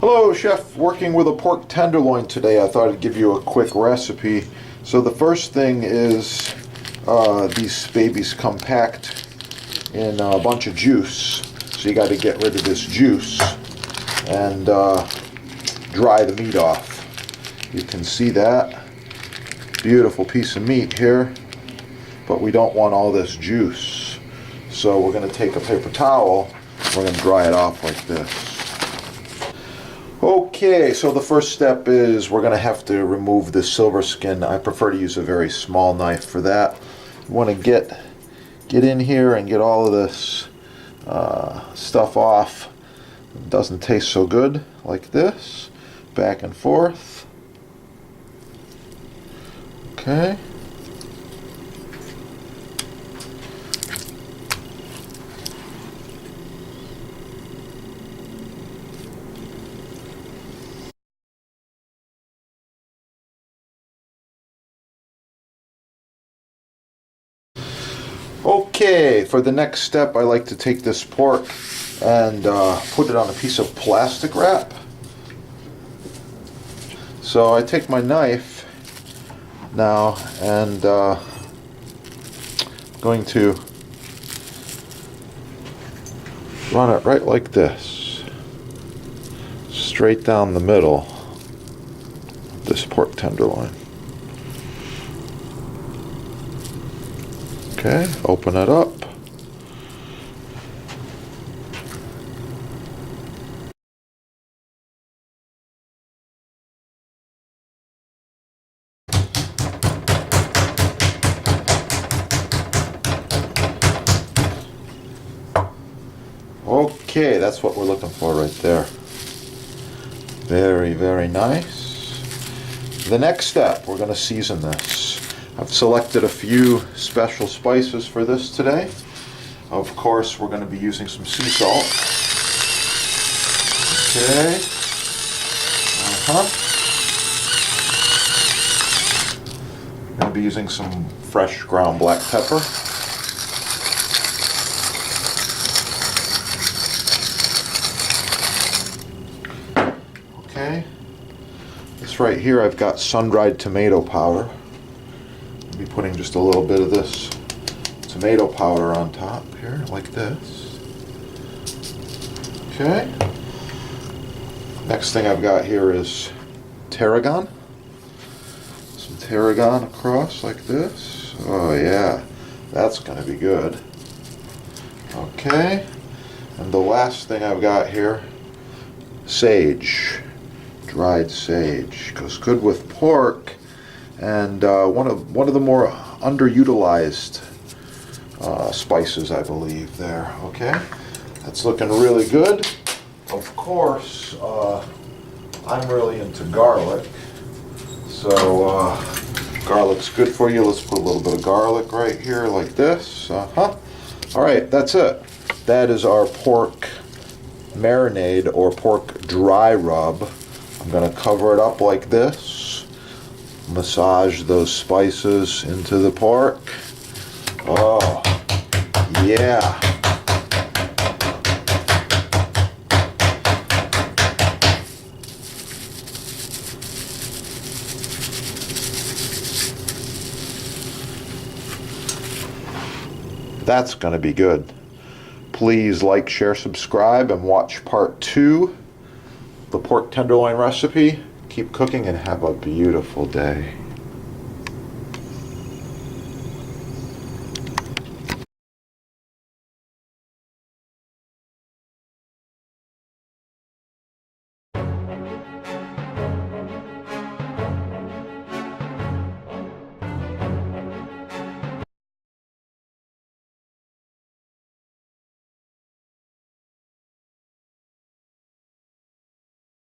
Hello, Chef. Working with a pork tenderloin today. I thought I'd give you a quick recipe. So the first thing is these babies come packed in a bunch of juice. So you got to get rid of this juice and dry the meat off. You can see that. Beautiful piece of meat here. But we don't want all this juice. So we're going to take a paper towel. We're going to dry it off like this. Okay, so the first step is we're going to have to remove the silver skin. I prefer to use a very small knife for that. You want to get in here and get all of this stuff off. It doesn't taste so good like this. Back and forth. Okay. Okay, for the next step I like to take this pork and put it on a piece of plastic wrap. So I take my knife now and going to run it right like this, straight down the middle of this pork tenderloin. Okay, open it up. Okay, that's what we're looking for right there. Very, very nice. The next step, we're going to season this. I've selected a few special spices for this today. Of course, we're going to be using some sea salt. Okay. I'm going to be using some fresh ground black pepper. Okay. This right here, I've got sun-dried tomato powder. I'll be putting just a little bit of this tomato powder on top here, like this. Okay. Next thing I've got here is tarragon. Some tarragon across like this. Oh yeah, that's going to be good. Okay. And the last thing I've got here, sage. Dried sage. Goes good with pork. And one of the more underutilized spices, I believe, there. Okay, that's looking really good. Of course, I'm really into garlic, so garlic's good for you. Let's put a little bit of garlic right here, like this. All right, that's it. That is our pork marinade or pork dry rub. I'm going to cover it up like this. Massage those spices into the pork. Oh, yeah. That's going to be good. Please like, share, subscribe, and watch part 2, the pork tenderloin recipe. Keep cooking and have a beautiful day.